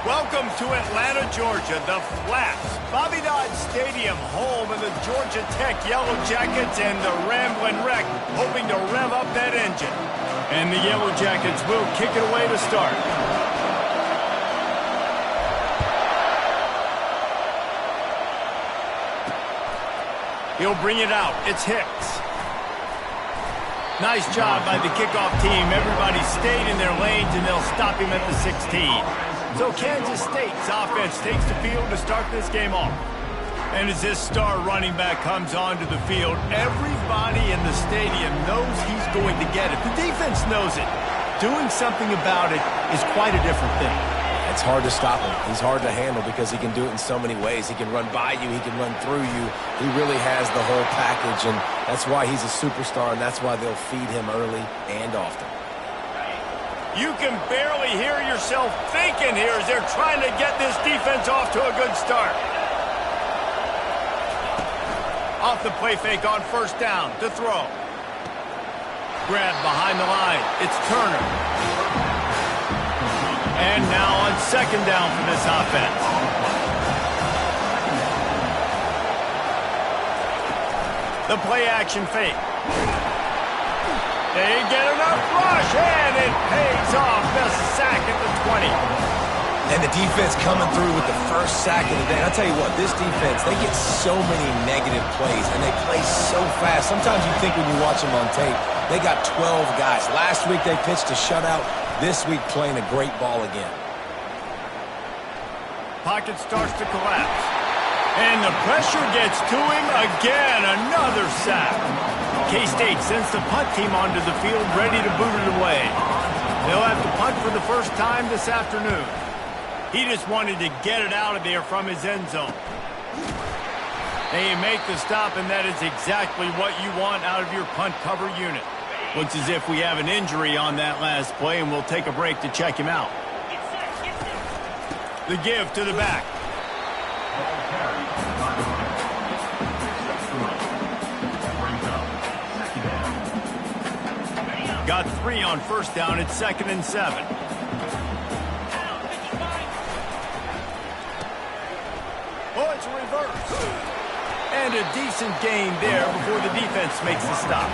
Welcome to Atlanta, Georgia, the Flats. Bobby Dodd Stadium, home of the Georgia Tech Yellow Jackets and the Ramblin' Wreck, hoping to rev up that engine. And the Yellow Jackets will kick it away to start. He'll bring it out. It's Hicks. Nice job by the kickoff team. Everybody stayed in their lanes, and they'll stop him at the 16. So Kansas State's offense takes the field to start this game off. And as this star running back comes onto the field, everybody in the stadium knows he's going to get it. The defense knows it. Doing something about it is quite a different thing. It's hard to stop him. He's hard to handle because he can do it in so many ways. He can run by you. He can run through you. He really has the whole package, and that's why he's a superstar, and that's why they'll feed him early and often. You can barely hear yourself thinking here as they're trying to get this defense off to a good start. Off the play fake on first down to throw. Grab behind the line. It's Turner. And now on second down for this offense. The play action fake. They get enough rush, and it pays off. The sack at the 20. And the defense coming through with the first sack of the day. I'll tell you what, this defense, they get so many negative plays, and they play so fast. Sometimes you think when you watch them on tape, they got 12 guys. Last week they pitched a shutout. This week playing a great ball again. Pocket starts to collapse. And the pressure gets to him again. Another sack. K-State sends the punt team onto the field ready to boot it away. They'll have to punt for the first time this afternoon. He just wanted to get it out of there from his end zone. They make the stop, and that is exactly what you want out of your punt cover unit. Looks as if we have an injury on that last play, and we'll take a break to check him out. The give to the back. Got 3 on first down. It's 2nd and 7. Oh, it's a reverse. And a decent gain there before the defense makes the stop.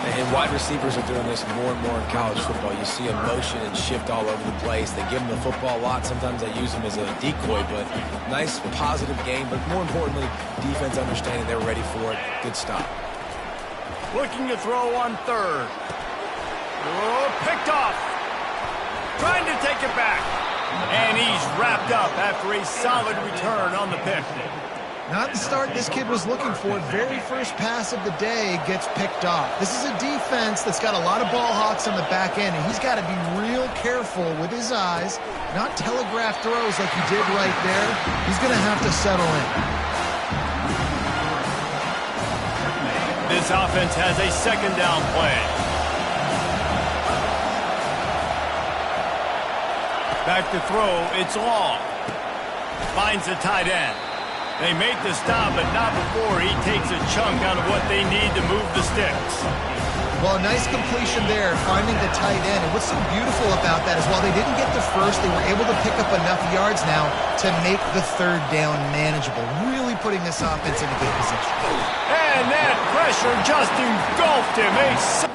And wide receivers are doing this more and more in college football. You see them motion and shift all over the place. They give them the football a lot. Sometimes they use them as a decoy, but nice, positive game. But more importantly, defense understanding they're ready for it. Good stop. Looking to throw on third. Oh, picked off. Trying to take it back. And he's wrapped up after a solid return on the pick. Not the start this kid was looking for. Very first pass of the day gets picked off. This is a defense that's got a lot of ball hawks on the back end, and he's got to be real careful with his eyes, not telegraph throws like he did right there. He's going to have to settle in. This offense has a second down play. Back to throw, it's long. Finds the tight end. They make the stop, but not before he takes a chunk out of what they need to move the sticks. Well, a nice completion there, finding the tight end. And what's so beautiful about that is while they didn't get the first, they were able to pick up enough yards now to make the third down manageable. Really putting this offense in a good position. And that pressure just engulfed him.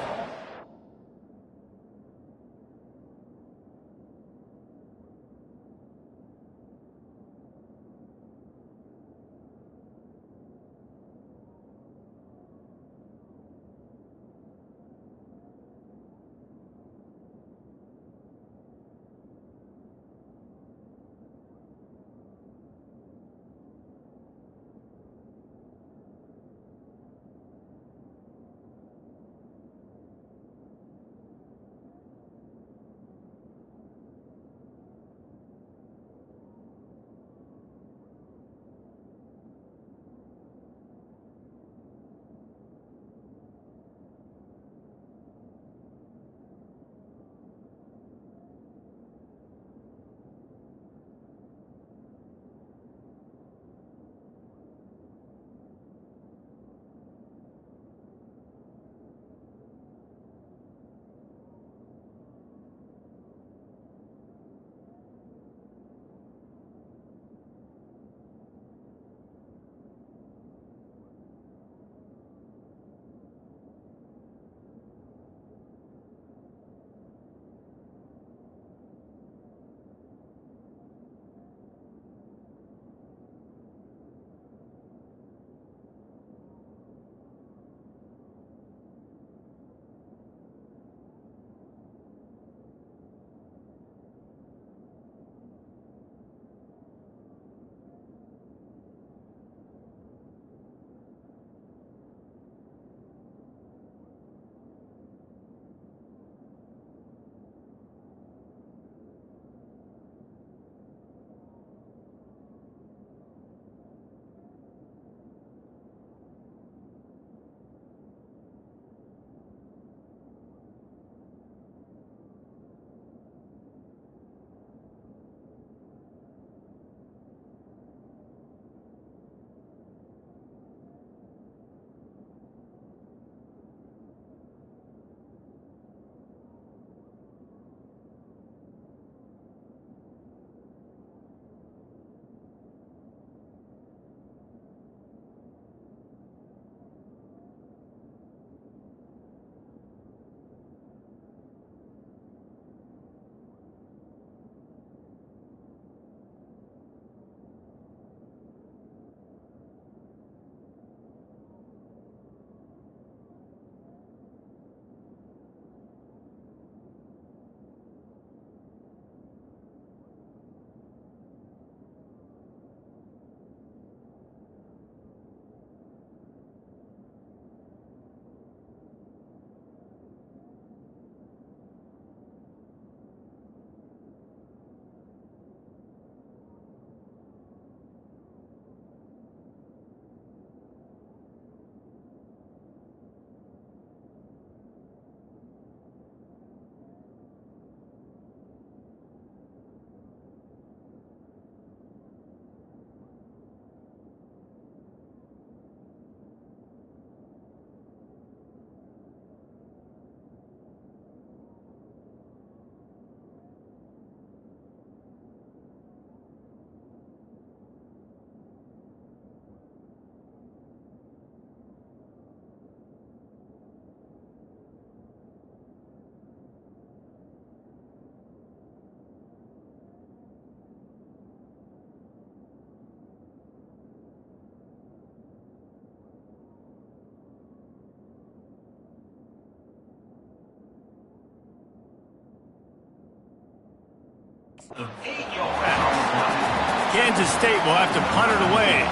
Kansas State will have to punt it away.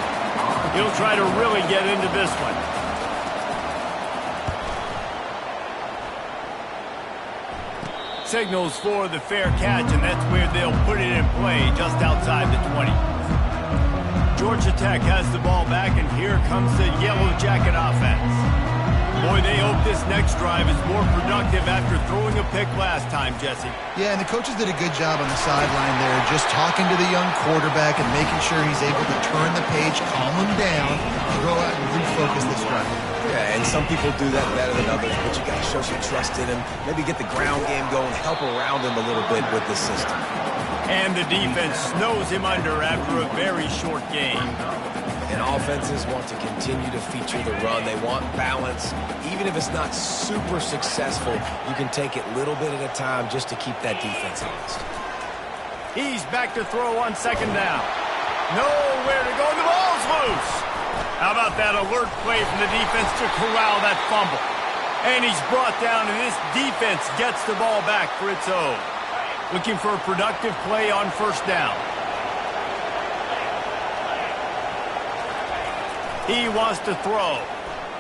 He'll try to really get into this one. Signals for the fair catch, and that's where they'll put it in play, just outside the 20. Georgia Tech has the ball back, and here comes the Yellow Jacket offense. Boy, they hope this next drive is more productive after throwing a pick last time, Jesse. Yeah, and the coaches did a good job on the sideline there, just talking to the young quarterback and making sure he's able to turn the page, calm him down, and go out and refocus this drive. Yeah, and some people do that better than others, but you got to show some trust in him. Maybe get the ground game going, help around him a little bit with this system. And the defense snows him under after a very short game. And offenses want to continue to feature the run. They want balance. Even if it's not super successful, you can take it little bit at a time just to keep that defense honest. He's back to throw on second down. Nowhere to go, and the ball's loose. How about that alert play from the defense to corral that fumble? And he's brought down, and this defense gets the ball back for its own. Looking for a productive play on first down. He wants to throw.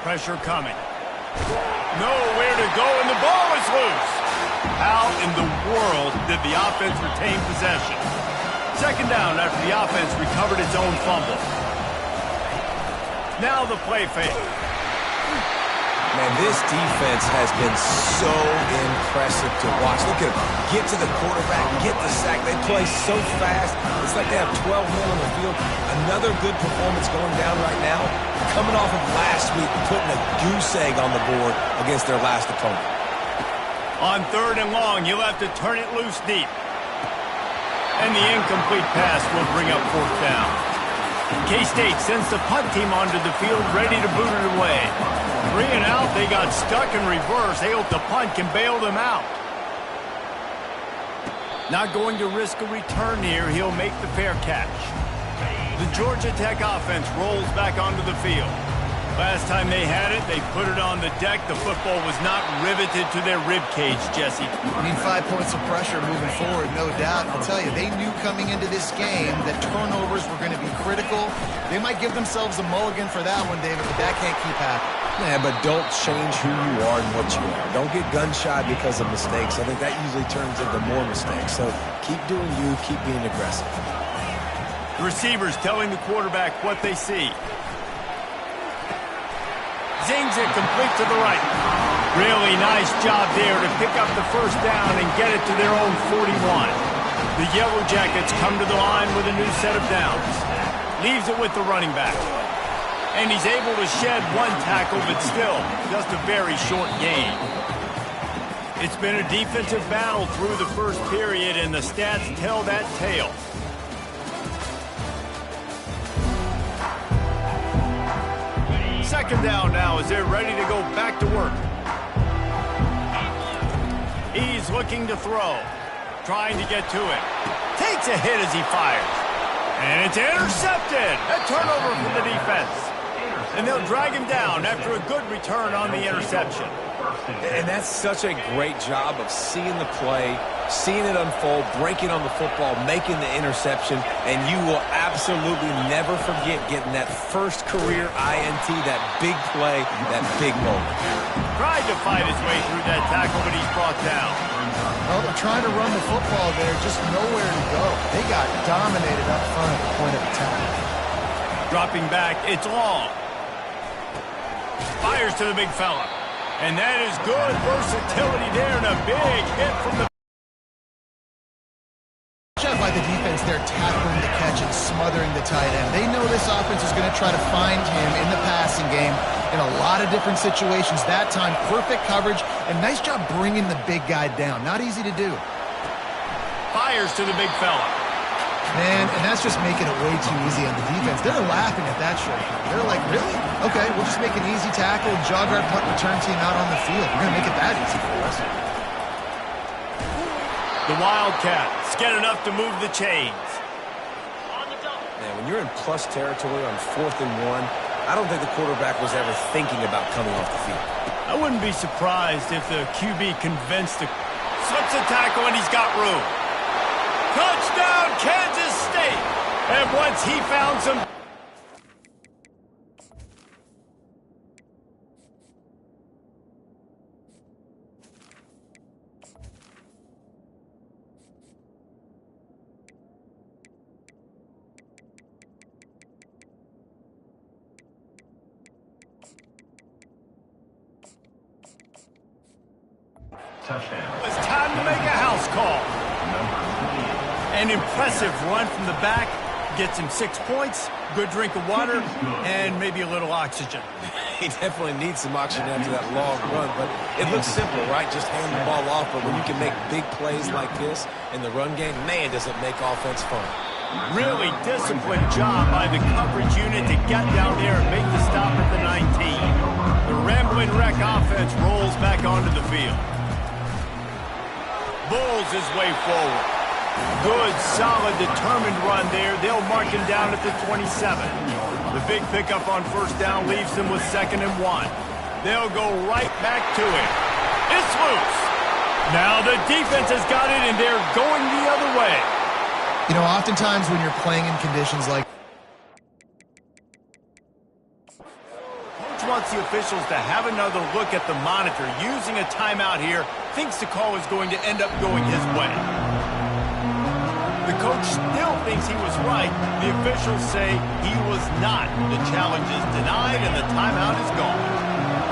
Pressure coming. Nowhere to go, and the ball is loose. How in the world did the offense retain possession? Second down after the offense recovered its own fumble. Now the play fake. Man, this defense has been so impressive to watch. Look at them. Get to the quarterback, get the sack. They play so fast. It's like they have 12 men on the field. Another good performance going down right now. Coming off of last week, putting a goose egg on the board against their last opponent. On third and long, you'll have to turn it loose deep. And the incomplete pass will bring up fourth down. K-State sends the punt team onto the field, ready to boot it away. 3 and out, they got stuck in reverse. They hope the punt can bail them out. Not going to risk a return here. He'll make the fair catch. The Georgia Tech offense rolls back onto the field. Last time they had it, they put it on the deck. The football was not riveted to their rib cage, Jesse. I mean, 5 points of pressure moving forward, no doubt. I'll tell you, they knew coming into this game that turnovers were going to be critical. They might give themselves a mulligan for that one, David, but that can't keep happening. Yeah, but don't change who you are and what you are. Don't get gun-shy because of mistakes. I think that usually turns into more mistakes. So keep doing you, keep being aggressive. The receivers telling the quarterback what they see. Zings it complete to the right. Really nice job there to pick up the first down and get it to their own 41. The Yellow Jackets come to the line with a new set of downs. Leaves it with the running back. And he's able to shed one tackle, but still, just a very short gain. It's been a defensive battle through the first period, and the stats tell that tale. Second down now as they're ready to go back to work. He's looking to throw. Trying to get to it. Takes a hit as he fires. And it's intercepted. A turnover from the defense. And they'll drag him down after a good return on the interception. And that's such a great job of seeing the play, seeing it unfold, breaking on the football, making the interception, and you will absolutely never forget getting that first career INT, that big play, that big moment. Tried to fight his way through that tackle, but he's brought down. Well, they're trying to run the football there, just nowhere to go. They got dominated up front at the point of attack. Dropping back, it's long. Fires to the big fella. And that is good versatility there, and a big hit from the... Job by the defense there, tackling the catch and smothering the tight end. They know this offense is going to try to find him in the passing game in a lot of different situations. That time, perfect coverage, and nice job bringing the big guy down. Not easy to do. Fires to the big fella. Man, and that's just making it way too easy on the defense. They're laughing at that short. They're like, really? Okay, we'll just make an easy tackle, jog our punt return team out on the field. We're going to make it that easy for us. The Wildcats get enough to move the chains. Man, when you're in plus territory on 4th and 1, I don't think the quarterback was ever thinking about coming off the field. I wouldn't be surprised if the QB convinced the... Slips a tackle, and he's got room. Touchdown, Kansas State! And once he found some... It's time to make a house call. An impressive run from the back. Gets him 6 points, good drink of water, and maybe a little oxygen. He definitely needs some oxygen after that long run, but it looks simple, right? Just hand the ball off, but when you can make big plays like this in the run game, man, does it make offense fun. Really disciplined job by the coverage unit to get down there and make the stop at the 19. The Rambling Wreck offense rolls back onto the field. Bulls his way forward. Good, solid, determined run there. They'll mark him down at the 27. The big pickup on first down leaves them with 2nd and 1. They'll go right back to it. It's loose. Now the defense has got it, and they're going the other way. You know, oftentimes when you're playing in conditions like... Coach wants the officials to have another look at the monitor. Using a timeout here, thinks the call is going to end up going his way. The coach still thinks he was right. The officials say he was not. The challenge is denied and the timeout is gone.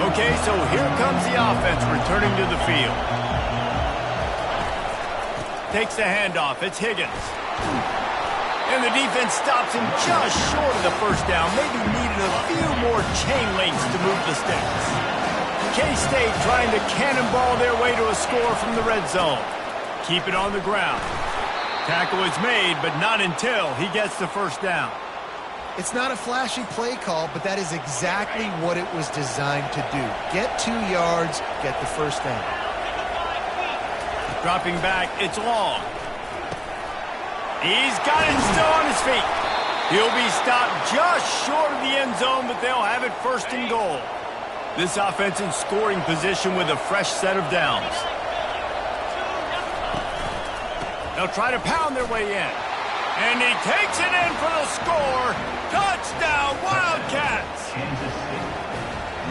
Okay, so here comes the offense returning to the field. Takes the handoff. It's Higgins. And the defense stops him just short of the first down. Maybe needed a few more chain links to move the sticks. K-State trying to cannonball their way to a score from the red zone. Keep it on the ground. Tackle is made, but not until he gets the first down. It's not a flashy play call, but that is exactly what it was designed to do. Get 2 yards, get the first down. Dropping back, it's long. He's got it still on his feet. He'll be stopped just short of the end zone, but they'll have it 1st and goal. This offense in scoring position with a fresh set of downs. They'll try to pound their way in. And he takes it in for the score. Touchdown, Wildcats!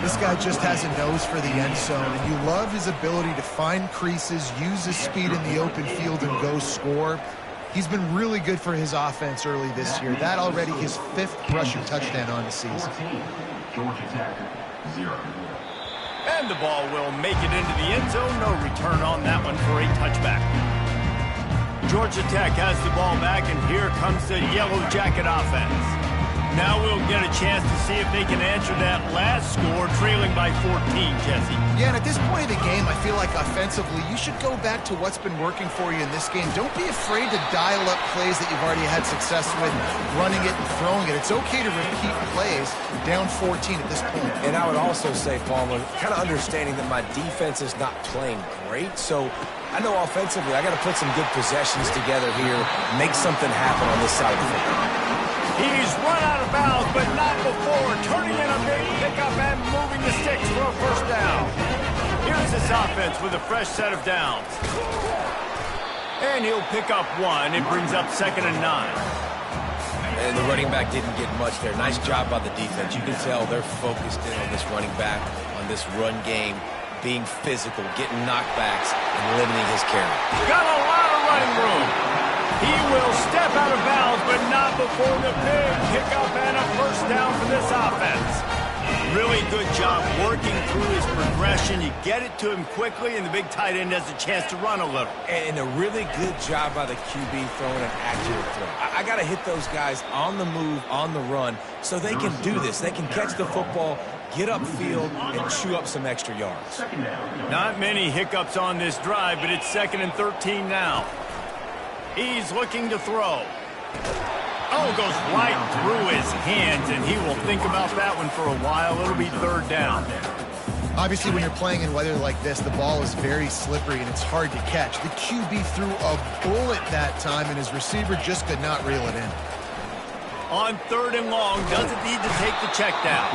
This guy just has a nose for the end zone, and you love his ability to find creases, use his speed in the open field, and go score. He's been really good for his offense early this year. That already his 5th rushing touchdown on the season. And the ball will make it into the end zone. No return on that one for a touchback. Georgia Tech has the ball back, and here comes the Yellow Jacket offense. Now we'll get a chance to see if they can answer that last score, trailing by 14, Jesse. Yeah, and at this point of the game, I feel like offensively, you should go back to what's been working for you in this game. Don't be afraid to dial up plays that you've already had success with, running it and throwing it. It's okay to repeat plays down 14 at this point. And I would also say, Palmer, kind of understanding that my defense is not playing great, so I know offensively I got to put some good possessions together here, make something happen on this side of the football. He's run out of bounds, but not before turning in a big pickup and moving the sticks for a first down. Here's this offense with a fresh set of downs. And he'll pick up 1. It brings up 2nd and 9. And the running back didn't get much there. Nice job by the defense. You can tell they're focused in on this running back, on this run game, being physical, getting knockbacks, and limiting his carry. Got a lot of running room. He will step out of bounds, but not before the big pickup and a first down for this offense. Really good job working through his progression. You get it to him quickly, and the big tight end has a chance to run a little. And a really good job by the QB throwing an accurate throw. I got to hit those guys on the move, on the run, so they can do this. They can catch the football, get upfield, and chew up some extra yards. Not many hiccups on this drive, but it's 2nd and 13 now. He's looking to throw. Oh, goes right through his hands, and he will think about that one for a while. It'll be 3rd down. Obviously, when you're playing in weather like this, the ball is very slippery, and it's hard to catch. The QB threw a bullet that time, and his receiver just could not reel it in. On 3rd and long, doesn't need to take the check down.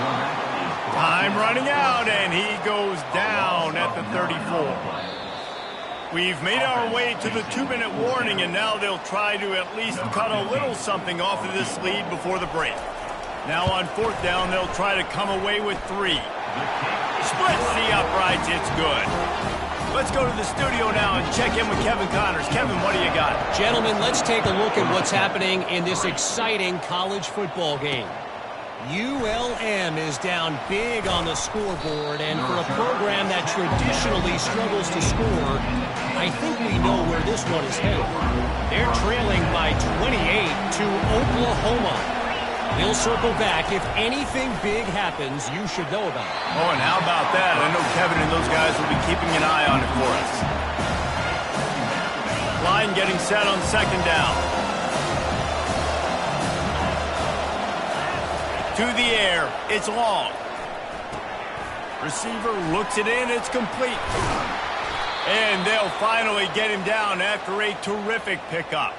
Time running out, and he goes down at the 34. We've made our way to the 2-minute warning, and now they'll try to at least cut a little something off of this lead before the break. Now on 4th down, they'll try to come away with 3. Splits the uprights, it's good. Let's go to the studio now and check in with Kevin Connors. Kevin, what do you got? Gentlemen, let's take a look at what's happening in this exciting college football game. ULM is down big on the scoreboard, and for a program that traditionally struggles to score, I think we know where this one is headed. They're trailing by 28 to Oklahoma. We'll circle back. If anything big happens, you should know about it. Oh, and how about that? I know Kevin and those guys will be keeping an eye on it for us. Line getting set on 2nd down. To the air, it's long. Receiver looks it in, it's complete. And they'll finally get him down after a terrific pickup.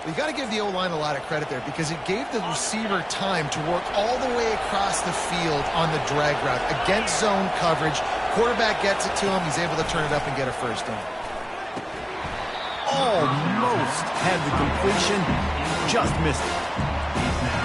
You got to give the O-line a lot of credit there because it gave the receiver time to work all the way across the field on the drag route against zone coverage. Quarterback gets it to him. He's able to turn it up and get a 1st down. Almost had the completion, just missed it.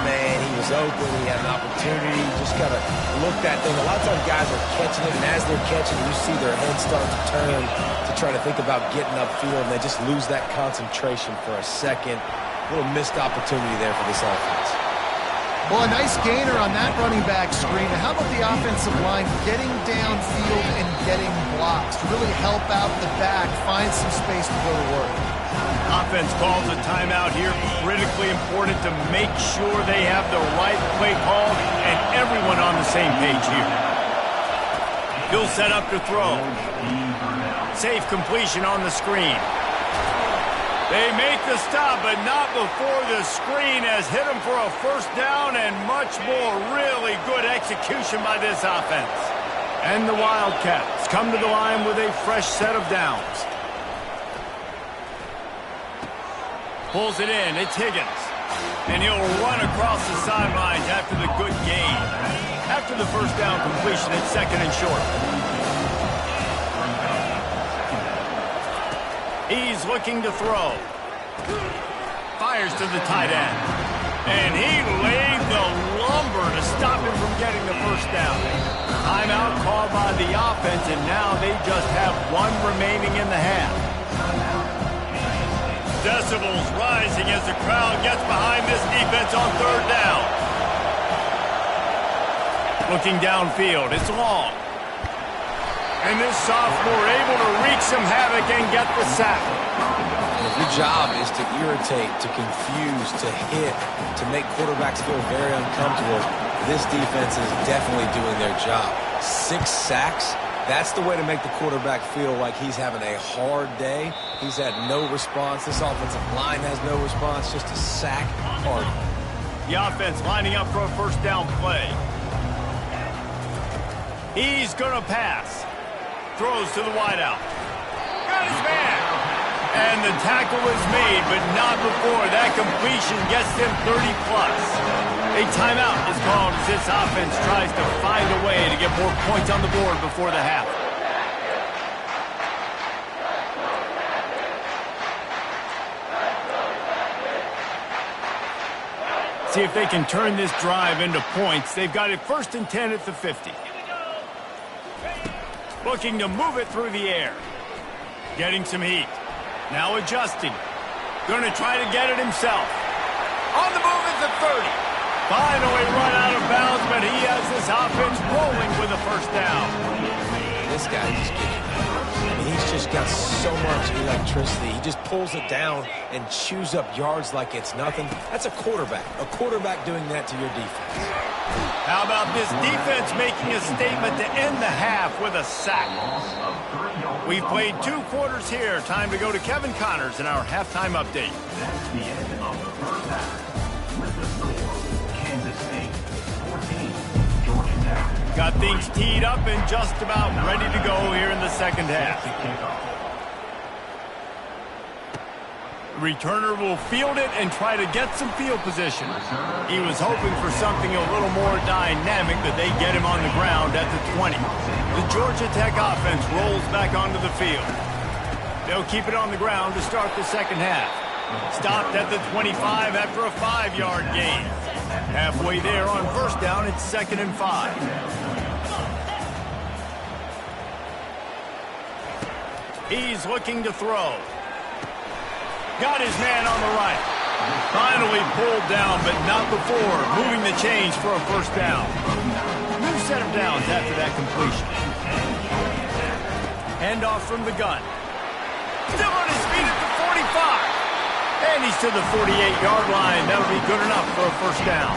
Man, he was open. He had an opportunity. Just got to look that thing. A lot of times guys are catching it, and as they're catching it, you see their head start to turn to try to think about getting upfield, and they just lose that concentration for a second. A little missed opportunity there for this offense. Well, a nice gainer on that running back screen. How about the offensive line getting downfield and getting blocks to really help out the back, find some space to go to work? Offense calls a timeout here. Critically important to make sure they have the right play call and everyone on the same page here. He'll set up to throw. Safe completion on the screen. They make the stop, but not before the screen has hit him for a 1st down and much more. Really good execution by this offense. And the Wildcats come to the line with a fresh set of downs. Pulls it in, it's Higgins. And he'll run across the sidelines after the good gain. After the 1st down completion, it's 2nd and short. He's looking to throw. Fires to the tight end. And he laid the lumber to stop him from getting the 1st down. Timeout called by the offense, and now they just have 1 remaining in the half. Decibels rising as the crowd gets behind this defense on 3rd down. Looking downfield, it's long. And this sophomore able to wreak some havoc and get the sack. If your job is to irritate, to confuse, to hit, to make quarterbacks feel very uncomfortable, this defense is definitely doing their job. 6 sacks. That's the way to make the quarterback feel like he's having a hard day. He's had no response. This offensive line has no response, just a sack hard. The offense lining up for a 1st down play. He's going to pass. Throws to the wideout. Got his man. And the tackle is made, but not before that completion gets him 30+. A timeout is called as this offense tries to find a way to get more points on the board before the half. See if they can turn this drive into points. They've got it 1st and 10 at the 50. Looking to move it through the air. Getting some heat. Now adjusting. Going to try to get it himself. On the move at the 30. Finally run out of bounds, but he has this offense rolling with a 1st down. This guy just getting I mean, he's just got so much electricity. He just pulls it down and chews up yards like it's nothing. That's a quarterback. A quarterback doing that to your defense. How about this defense making a statement to end the half with a sack? We've played 2 quarters here. Time to go to Kevin Connors in our halftime update. That's the end of the 1st half. With the score, Kansas State 14, Georgia Tech. Got things teed up and just about ready to go here in the 2nd half. Returner will field it and try to get some field position. He was hoping for something a little more dynamic, but they get him on the ground at the 20. The Georgia Tech offense rolls back onto the field. They'll keep it on the ground to start the second half. Stopped at the 25 after a 5-yard gain. Halfway there on first down, it's 2nd and 5. He's looking to throw. Got his man on the right. Finally pulled down, but not before moving the chains for a first down. New set of downs after that completion. Handoff from the gun. Still on his feet at the 45. And he's to the 48-yard line. That'll be good enough for a first down.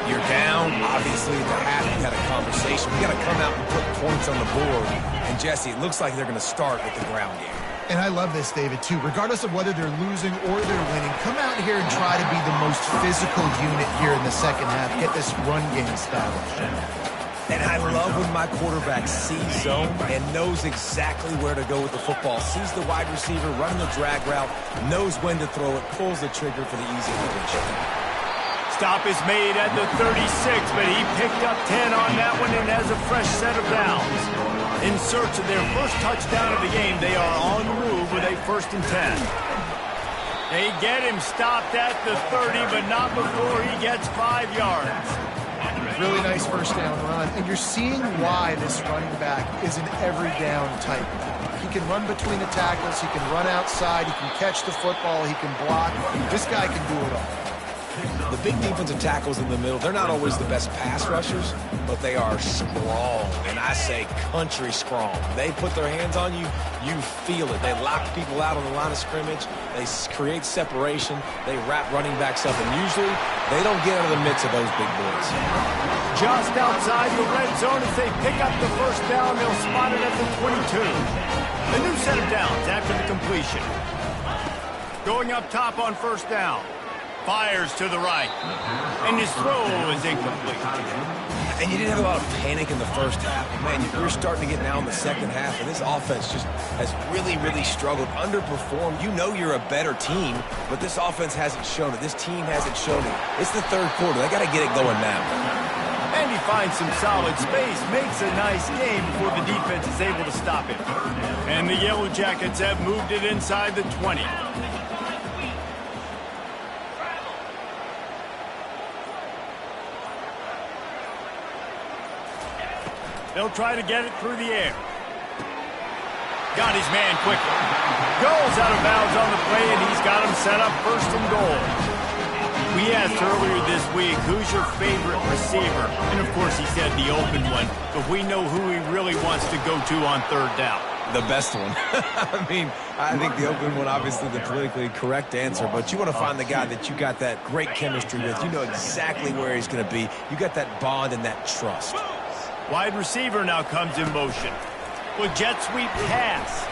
You're down. Obviously, at the half, you had a conversation. We got to come out and put points on the board. And, Jesse, it looks like they're going to start with the ground game. And I love this, David, too. Regardless of whether they're losing or they're winning, come out here and try to be the most physical unit here in the second half. Get this run game established. And I love when my quarterback sees zone and knows exactly where to go with the football. Sees the wide receiver running the drag route, knows when to throw it, pulls the trigger for the easy completion. Stop is made at the 36, but he picked up 10 on that one and has a fresh set of downs. In search of their first touchdown of the game, they are on the move with a 1st and 10. They get him stopped at the 30, but not before he gets 5 yards. Really nice first down run. And you're seeing why this running back is an every down type. He can run between the tackles. He can run outside. He can catch the football. He can block. This guy can do it all. The big defensive tackles in the middle, they're not always the best pass rushers, but they are strong, and I say country strong. They put their hands on you, you feel it. They lock people out on the line of scrimmage. They create separation. They wrap running backs up, and usually they don't get out of the midst of those big boys. Just outside the red zone as they pick up the first down, they'll spot it at the 22. A new set of downs after the completion. Going up top on first down. Fires to the right. And his throw is incomplete. And you didn't have a lot of panic in the first half. Man, you're starting to get now in the second half, and this offense just has really, really struggled, underperformed. You know you're a better team, but this offense hasn't shown it. This team hasn't shown it. It's the third quarter. They got to get it going now. And he finds some solid space, makes a nice game before the defense is able to stop him. And the Yellow Jackets have moved it inside the 20. They'll try to get it through the air. Got his man quickly. Goes out of bounds on the play, and he's got him set up 1st and goal. We asked earlier this week, who's your favorite receiver? And, of course, he said the open one. But we know who he really wants to go to on 3rd down. The best one. I mean, I think the open one, obviously the politically correct answer, but you want to find the guy that you got that great chemistry with. You know exactly where he's going to be. You got that bond and that trust. Wide receiver now comes in motion. With jet sweep pass.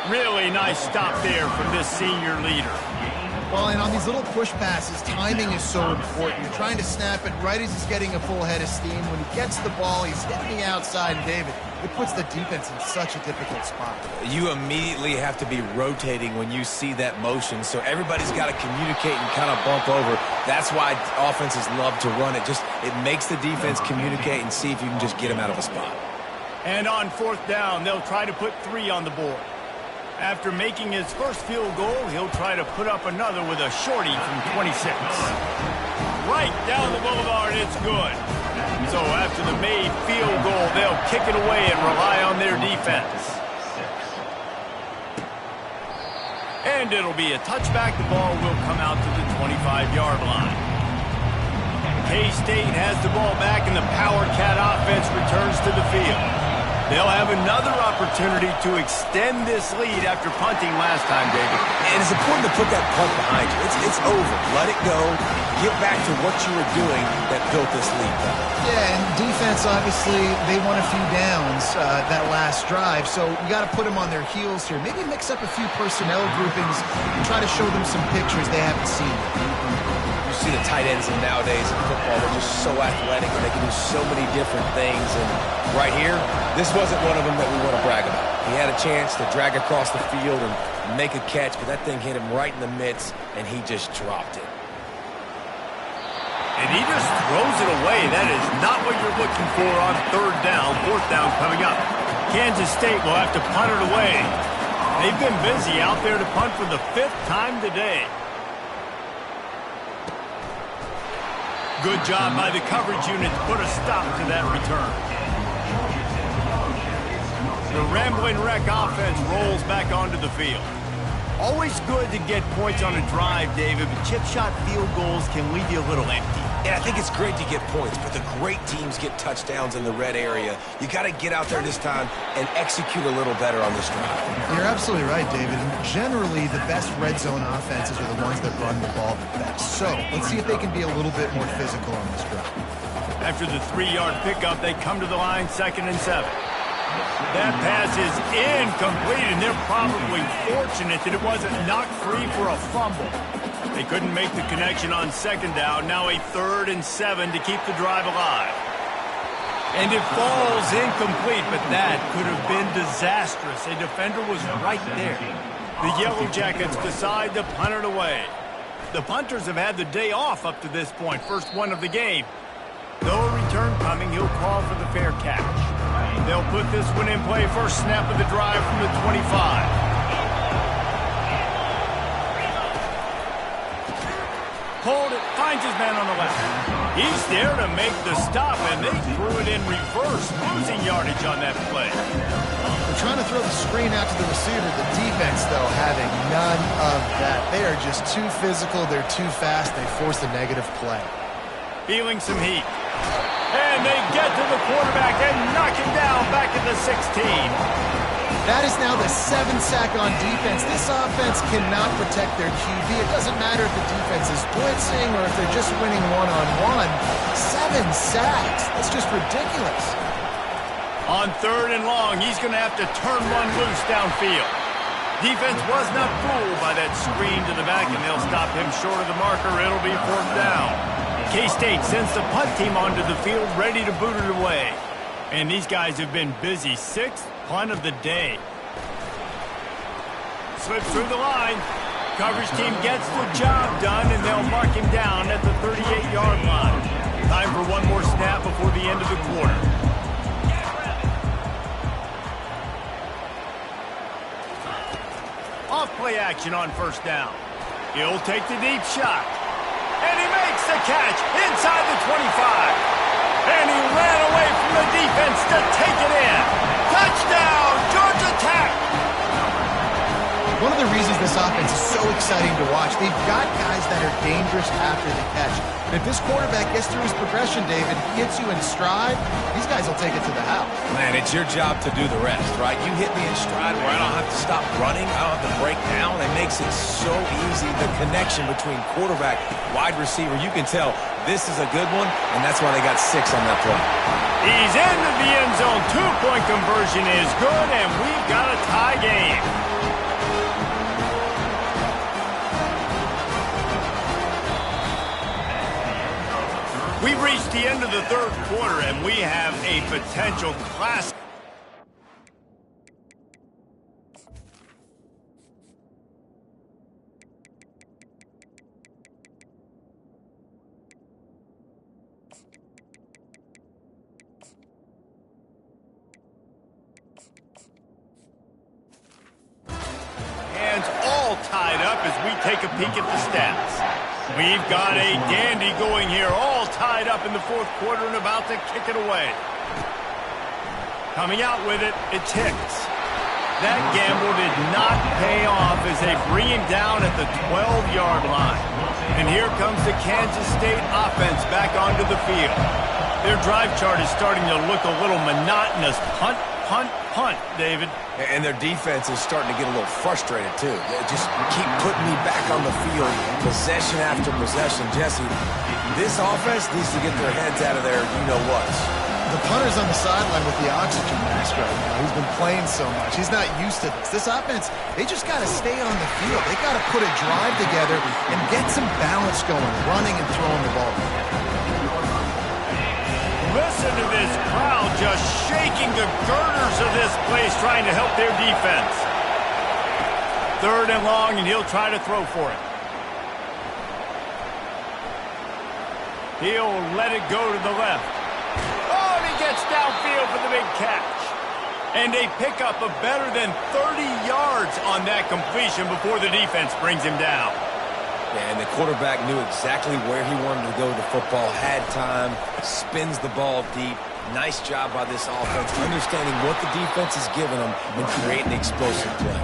Really nice stop there from this senior leader. Well, and on these little push passes, timing is so important. You're trying to snap it right as he's getting a full head of steam. When he gets the ball, he's hitting the outside, and David, it puts the defense in such a difficult spot. You immediately have to be rotating when you see that motion, so everybody's got to communicate and kind of bump over. That's why offenses love to run it. It makes the defense communicate and see if you can just get them out of a spot. And on 4th down, they'll try to put 3 on the board. After making his first field goal, he'll try to put up another with a shorty from 26. Right down the boulevard, it's good. So after the made field goal, they'll kick it away and rely on their defense. And it'll be a touchback. The ball will come out to the 25-yard line. K-State has the ball back, and the Power Cat offense returns to the field. They'll have another opportunity to extend this lead after punting last time, David. And it's important to put that punt behind you. It's over. Let it go. Get back to what you were doing that built this lead. Yeah, and defense, obviously, they won a few downs that last drive, so you got to put them on their heels here. Maybe mix up a few personnel groupings and try to show them some pictures they haven't seen. You see the tight ends nowadays in football, they're just so athletic and they can do so many different things. And right here, this wasn't one of them that we want to brag about. He had a chance to drag across the field and make a catch, but that thing hit him right in the midst, and he just dropped it. And he just throws it away. That is not what you're looking for on 3rd down. 4th down coming up. Kansas State will have to punt it away. They've been busy out there to punt for the 5th time today. Good job by the coverage unit to put a stop to that return. The Rambling Wreck offense rolls back onto the field. Always good to get points on a drive, David, but chip shot field goals can leave you a little empty. Yeah, I think it's great to get points, but the great teams get touchdowns in the red area. You got to get out there this time and execute a little better on this drive. You're absolutely right, David. And generally, the best red zone offenses are the ones that run the ball the best. So let's see if they can be a little bit more physical on this drive. After the 3-yard pickup, they come to the line 2nd and 7. That pass is incomplete, and they're probably fortunate that it wasn't knocked free for a fumble. They couldn't make the connection on 2nd down. Now a 3rd and 7 to keep the drive alive. And it falls incomplete, but that could have been disastrous. A defender was right there. The Yellow Jackets decide to punt it away. The punters have had the day off up to this point, first one of the game. No return coming, he'll call for the fair catch. They'll put this one in play, first snap of the drive from the 25. Hold it, finds his man on the left. He's there to make the stop, and they threw it in reverse, losing yardage on that play. They're trying to throw the screen out to the receiver. The defense, though, having none of that. They are just too physical. They're too fast. They force a negative play. Feeling some heat. And they get to the quarterback and knock him down back at the 16. That is now the 7th sack on defense. This offense cannot protect their QB. It doesn't matter if the defense is blitzing or if they're just winning one-on-one. 7 sacks. That's just ridiculous. On 3rd and long, he's going to have to turn one loose downfield. Defense was not fooled by that screen to the back, and they'll stop him short of the marker. It'll be 4th down. K-State sends the punt team onto the field, ready to boot it away. And these guys have been busy. 6th punt of the day. Slips through the line. Coverage team gets the job done, and they'll mark him down at the 38-yard line. Time for one more snap before the end of the quarter. Off play action on 1st down. He'll take the deep shot. And he makes the catch inside the 25. And he ran away from the defense to take it in. Touchdown, Georgia Tech! One of the reasons this offense is so exciting to watch, they've got guys that are dangerous after the catch. And if this quarterback gets through his progression, David, hits you in stride, these guys will take it to the house. Man, it's your job to do the rest, right? You hit me in stride where I don't have to stop running, I don't have to break down. It makes it so easy. The connection between quarterback, wide receiver, you can tell this is a good one, and that's why they got 6 on that play. He's into the end zone. 2-point conversion is good, and we've got a tie game. We've reached the end of the 3rd quarter, and we have a potential classic. Hands all tied up as we take a peek at the stats. We've got a dandy going here, all tied up in the 4th quarter and about to kick it away. Coming out with it, it's Hicks. That gamble did not pay off as they bring him down at the 12-yard line. And here comes the Kansas State offense back onto the field. Their drive chart is starting to look a little monotonous. Punt, punt, punt, David. And their defense is starting to get a little frustrated, too. They just keep putting me back on the field, possession after possession. Jesse, this offense needs to get their heads out of their you-know-whats. The punter's on the sideline with the oxygen mask right now. He's been playing so much. He's not used to this. This offense, they just got to stay on the field. They got to put a drive together and get some balance going, running and throwing the ball. Listen to this crowd just shaking the girders of this place, trying to help their defense. 3rd and long, and he'll try to throw for it. He'll let it go to the left. Oh, and he gets downfield for the big catch. And they pick up a better than 30 yards on that completion before the defense brings him down. Yeah, and the quarterback knew exactly where he wanted to go with the football, had time, spins the ball deep. Nice job by this offense, understanding what the defense is giving them and creating explosive play.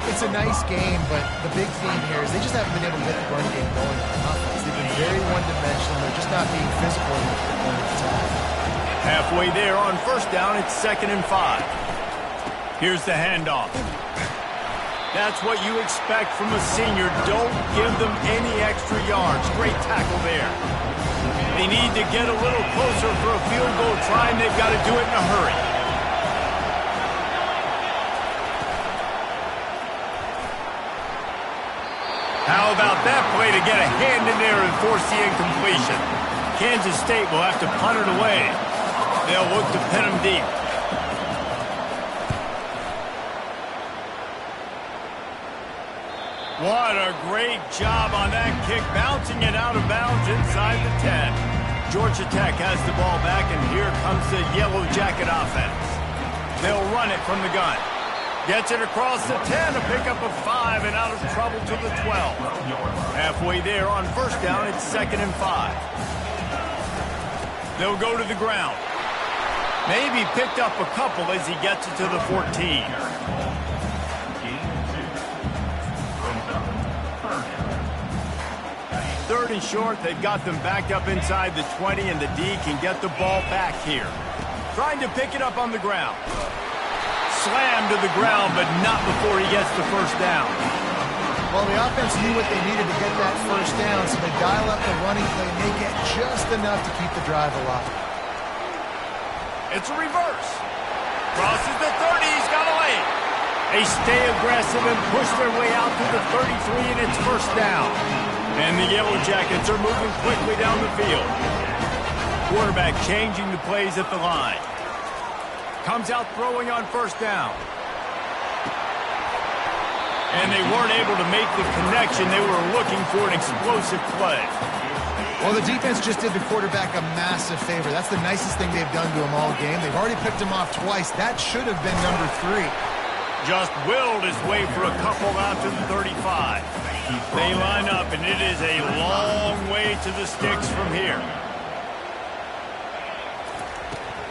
It's a nice game, but the big theme here is they just haven't been able to get the run game going on offense. They've been very one-dimensional. They're just not being physical enough to point of attack. Halfway there on first down, it's 2nd and 5. Here's the handoff. That's what you expect from a senior. Don't give them any extra yards. Great tackle there. They need to get a little closer for a field goal try, and they've got to do it in a hurry. How about that play to get a hand in there and force the incompletion? Kansas State will have to punt it away. They'll look to pin them deep. What a great job on that kick, bouncing it out of bounds inside the 10. Georgia Tech has the ball back, and here comes the Yellow Jacket offense. They'll run it from the gun. Gets it across the 10, a pickup of 5, and out of trouble to the 12. Halfway there on first down, it's 2nd and 5. They'll go to the ground. Maybe picked up a couple as he gets it to the 14. Third and short, they've got them backed up inside the 20, and the D can get the ball back here. Trying to pick it up on the ground. Slammed to the ground, but not before he gets the first down. Well, the offense knew what they needed to get that first down, so they dial up the running play, and they get just enough to keep the drive alive. It's a reverse. Crosses the 30, he's got a lane. They stay aggressive and push their way out to the 33, and it's first down. And the Yellow Jackets are moving quickly down the field. Quarterback changing the plays at the line. Comes out throwing on first down. And they weren't able to make the connection. They were looking for an explosive play. Well, the defense just did the quarterback a massive favor. That's the nicest thing they've done to him all game. They've already picked him off twice. That should have been number 3. Just willed his way for a couple out to the 35. They line up, and it is a long way to the sticks from here.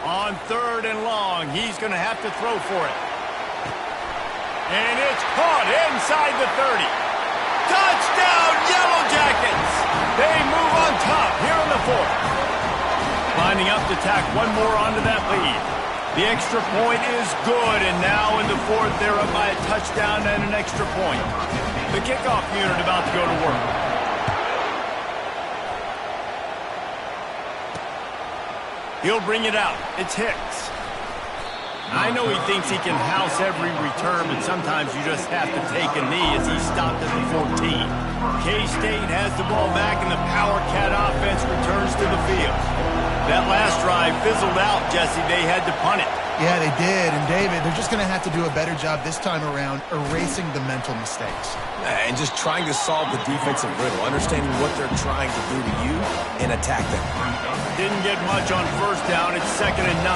On 3rd and long, he's going to have to throw for it. And it's caught inside the 30. Touchdown, Yellow Jackets! They move on top here in the 4th. Lining up to tack one more onto that lead. The extra point is good, and now in the 4th, they're up by a touchdown and an extra point. The kickoff unit about to go to work. He'll bring it out. It's Hicks. I know he thinks he can house every return, but sometimes you just have to take a knee as he stopped at the 14. K-State has the ball back, and the Power Cat offense returns to the field. That last drive fizzled out, Jesse. They had to punt it. Yeah, they did. And, David, they're just going to have to do a better job this time around erasing the mental mistakes. And just trying to solve the defensive riddle, understanding what they're trying to do to you and attack them. Didn't get much on first down. It's 2nd and 9.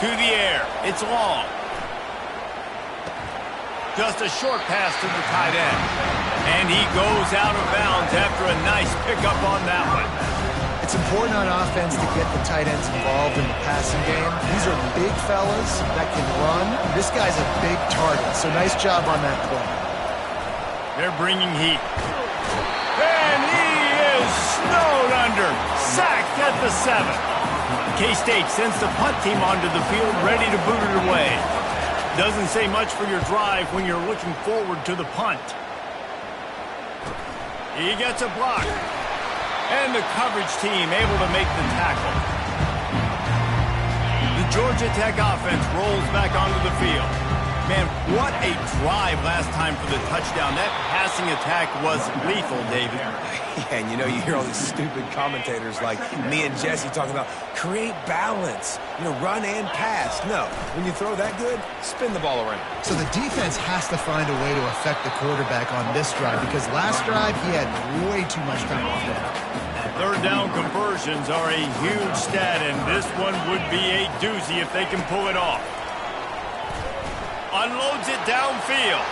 To the air. It's long. Just a short pass to the tight end. And he goes out of bounds after a nice pickup on that one. It's important on offense to get the tight ends involved in the passing game. These are big fellas that can run. This guy's a big target, so nice job on that play. They're bringing heat. And he is snowed under. Sacked at the 7. K-State sends the punt team onto the field, ready to boot it away. Doesn't say much for your drive when you're looking forward to the punt. He gets a block. And the coverage team able to make the tackle. The Georgia Tech offense rolls back onto the field. Man, what a drive last time for the touchdown. That passing attack was lethal, David. Yeah, and you hear all these stupid commentators like me and Jesse talking about create balance, run and pass. No, when you throw that good, spin the ball around. So the defense has to find a way to affect the quarterback on this drive because last drive he had way too much time off the clock. Third down conversions are a huge stat, and this one would be a doozy if they can pull it off. Unloads it downfield.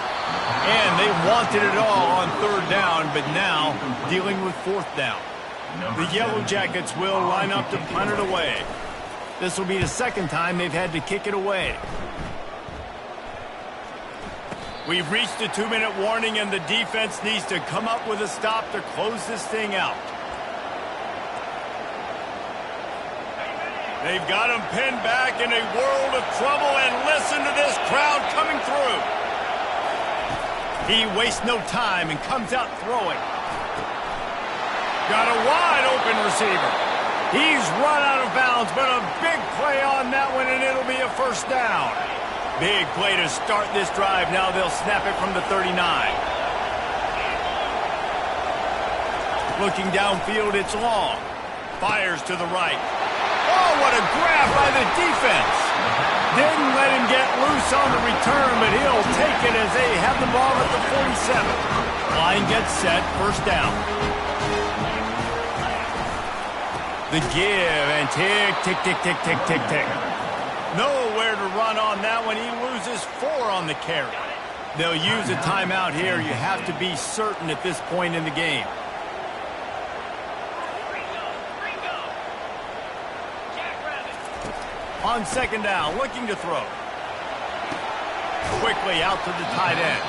And they wanted it all on third down, but now dealing with fourth down. The Yellow Jackets will line up to punt it away. This will be the second time they've had to kick it away. We've reached the 2-minute warning, and the defense needs to come up with a stop to close this thing out. They've got him pinned back in a world of trouble, and listen to this crowd coming through. He wastes no time and comes out throwing. Got a wide open receiver. He's run out of bounds, but a big play on that one, and it'll be a first down. Big play to start this drive. Now they'll snap it from the 39. Looking downfield, it's long. Fires to the right. Oh, what a grab by the defense. Didn't let him get loose on the return, but he'll take it as they have the ball at the 47. Line gets set, first down. The give, and tick, tick, tick, tick, tick, tick, tick. Nowhere to run on that one. He loses 4 on the carry. They'll use a timeout here. You have to be certain at this point in the game. On second down, looking to throw. Quickly out to the tight end.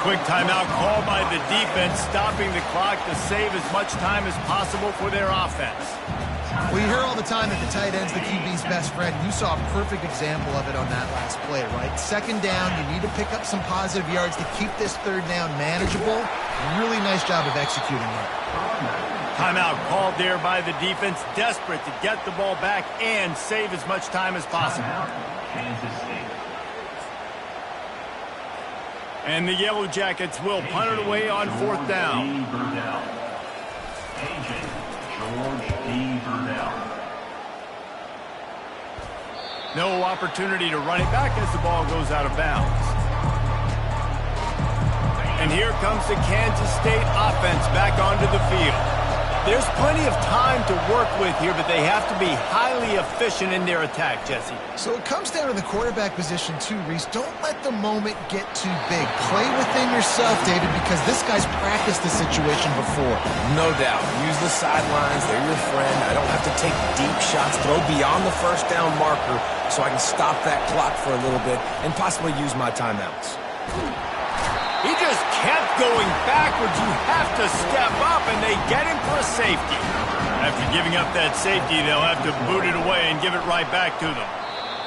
Quick timeout called by the defense, stopping the clock to save as much time as possible for their offense. We hear all the time that the tight end's the QB's best friend. You saw a perfect example of it on that last play, right? Second down, you need to pick up some positive yards to keep this third down manageable. Really nice job of executing that. Timeout called there by the defense, desperate to get the ball back and save as much time as possible. And the Yellow Jackets will punt it away on fourth down. No opportunity to run it back as the ball goes out of bounds. And here comes the Kansas State offense back onto the field. There's plenty of time to work with here, but they have to be highly efficient in their attack, Jesse. So it comes down to the quarterback position too, Reese. Don't let the moment get too big. Play within yourself, David, because this guy's practiced this situation before. No doubt. Use the sidelines. They're your friend. I don't have to take deep shots. Throw beyond the first down marker so I can stop that clock for a little bit and possibly use my timeouts. He just kept going backwards. You have to step up, and they get him for a safety. After giving up that safety, they'll have to boot it away and give it right back to them.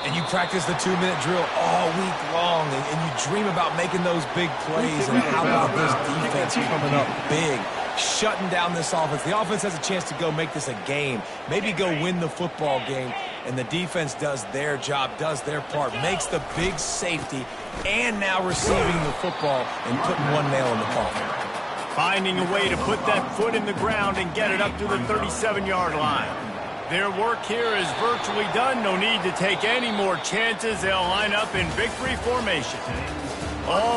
And you practice the 2-minute drill all week long, and you dream about making those big plays. And how about this defense coming up big, shutting down this offense? The offense has a chance to go make this a game, maybe go win the football game. And the defense does their job, does their part, makes the big safety, and now receiving the football and putting one nail in the coffin. Finding a way to put that foot in the ground and get it up to the 37-yard line. Their work here is virtually done. No need to take any more chances. They'll line up in victory formation. All